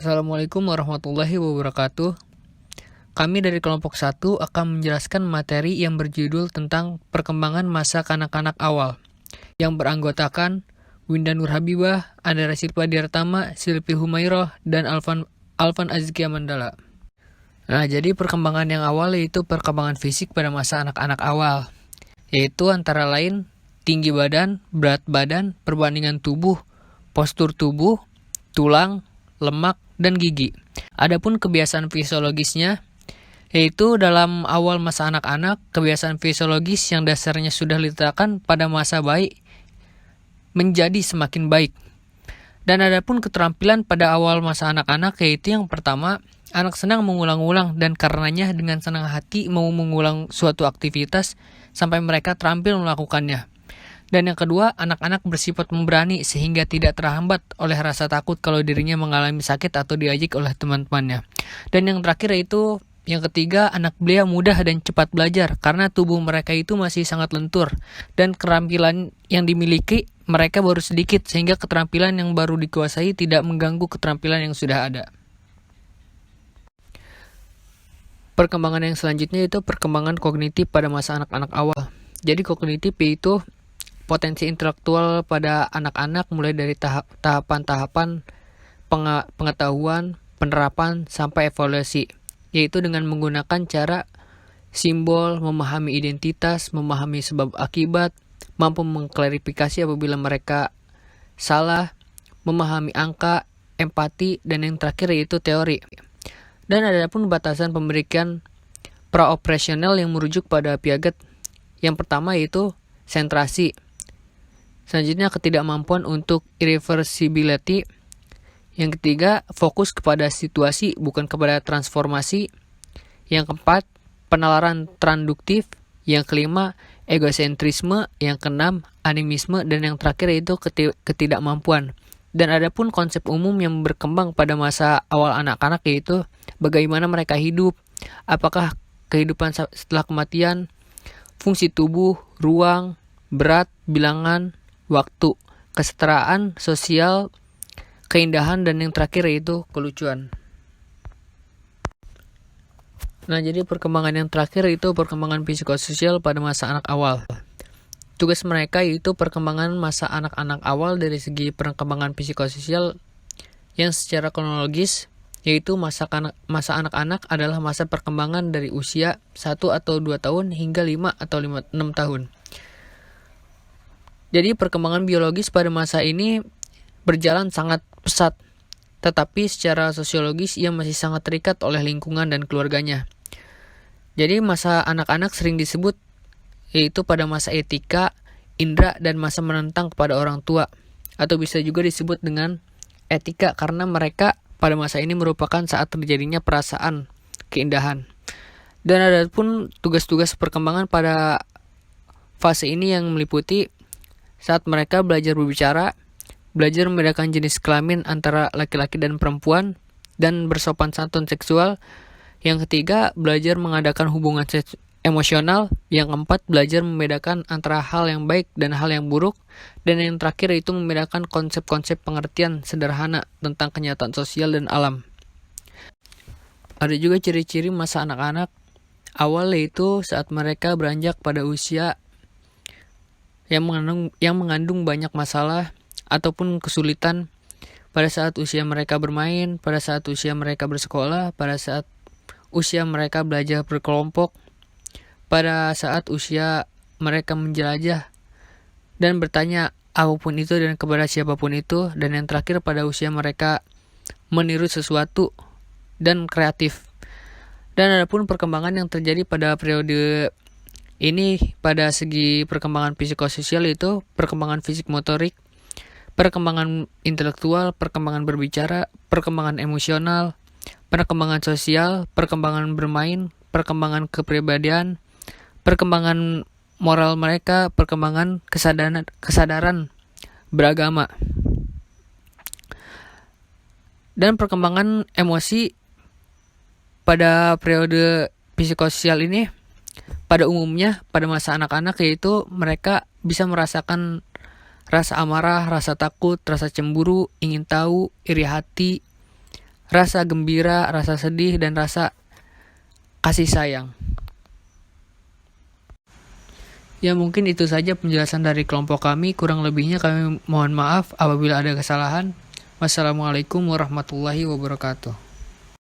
Assalamualaikum warahmatullahi wabarakatuh. Kami dari kelompok 1 akan menjelaskan materi yang berjudul tentang perkembangan masa kanak-kanak awal, yang beranggotakan Winda Nur Habibah, Andara Silva Diartama, Silvi Humayroh, dan Alvan Azkia Mandala. Nah, jadi perkembangan yang awal yaitu perkembangan fisik pada masa anak-anak awal, yaitu antara lain tinggi badan, berat badan, perbandingan tubuh, postur tubuh, tulang, lemak, dan gigi. Adapun kebiasaan fisiologisnya, yaitu dalam awal masa anak-anak, kebiasaan fisiologis yang dasarnya sudah diletakkan pada masa baik menjadi semakin baik. Dan adapun keterampilan pada awal masa anak-anak, yaitu yang pertama, anak senang mengulang-ulang dan karenanya dengan senang hati mau mengulang suatu aktivitas sampai mereka terampil melakukannya. Dan yang kedua, anak-anak bersifat memberani sehingga tidak terhambat oleh rasa takut kalau dirinya mengalami sakit atau diajak oleh teman-temannya. Dan yang terakhir yaitu yang ketiga, anak belia mudah dan cepat belajar karena tubuh mereka itu masih sangat lentur dan keterampilan yang dimiliki mereka baru sedikit sehingga keterampilan yang baru dikuasai tidak mengganggu keterampilan yang sudah ada. Perkembangan yang selanjutnya itu perkembangan kognitif pada masa anak-anak awal. Jadi kognitif itu potensi intelektual pada anak-anak mulai dari tahapan-tahapan pengetahuan, penerapan, sampai evaluasi, yaitu dengan menggunakan cara simbol, memahami identitas, memahami sebab akibat, mampu mengklarifikasi apabila mereka salah, memahami angka, empati, dan yang terakhir yaitu teori. Dan ada pun batasan pemberian praoperasional yang merujuk pada Piaget. Yang pertama yaitu sentrasi. Selanjutnya ketidakmampuan untuk irreversibility. Yang ketiga fokus kepada situasi bukan kepada transformasi. Yang keempat penalaran transduktif. Yang kelima egosentrisme. Yang keenam animisme. Dan yang terakhir yaitu ketidakmampuan. Dan ada pun konsep umum yang berkembang pada masa awal anak-anak yaitu bagaimana mereka hidup, apakah kehidupan setelah kematian, fungsi tubuh, ruang, berat, bilangan, waktu, kesetaraan sosial, keindahan, dan yang terakhir yaitu kelucuan. Nah, jadi perkembangan yang terakhir itu perkembangan psikososial pada masa anak awal. Tugas mereka yaitu perkembangan masa anak-anak awal dari segi perkembangan psikososial yang secara kronologis, yaitu masa anak-anak adalah masa perkembangan dari usia 1 atau 2 tahun hingga 5 atau 6 tahun. Jadi perkembangan biologis pada masa ini berjalan sangat pesat, tetapi secara sosiologis ia masih sangat terikat oleh lingkungan dan keluarganya. Jadi masa anak-anak sering disebut yaitu pada masa etika, indra, dan masa menentang kepada orang tua, atau bisa juga disebut dengan etika karena mereka pada masa ini merupakan saat terjadinya perasaan keindahan. Dan ada pun tugas-tugas perkembangan pada fase ini yang meliputi saat mereka belajar berbicara, belajar membedakan jenis kelamin antara laki-laki dan perempuan, dan bersopan santun seksual. Yang ketiga, belajar mengadakan hubungan emosional. Yang keempat, belajar membedakan antara hal yang baik dan hal yang buruk. Dan yang terakhir itu membedakan konsep-konsep pengertian sederhana tentang kenyataan sosial dan alam. Ada juga ciri-ciri masa anak-anak awal yaitu saat mereka beranjak pada usia yang mengandung banyak masalah ataupun kesulitan pada saat usia mereka bermain, pada saat usia mereka bersekolah, pada saat usia mereka belajar berkelompok, pada saat usia mereka menjelajah dan bertanya apapun itu dan kepada siapapun itu, dan yang terakhir pada usia mereka meniru sesuatu dan kreatif. Dan ada pun perkembangan yang terjadi pada periode ini pada segi perkembangan psikososial itu perkembangan fisik motorik, perkembangan intelektual, perkembangan berbicara, perkembangan emosional, perkembangan sosial, perkembangan bermain, perkembangan kepribadian, perkembangan moral mereka, perkembangan kesadaran beragama, dan perkembangan emosi pada periode psikososial ini pada umumnya pada masa anak-anak yaitu mereka bisa merasakan rasa amarah, rasa takut, rasa cemburu, ingin tahu, iri hati, rasa gembira, rasa sedih, dan rasa kasih sayang. Ya mungkin itu saja penjelasan dari kelompok kami. Kurang lebihnya kami mohon maaf apabila ada kesalahan. Wassalamualaikum warahmatullahi wabarakatuh.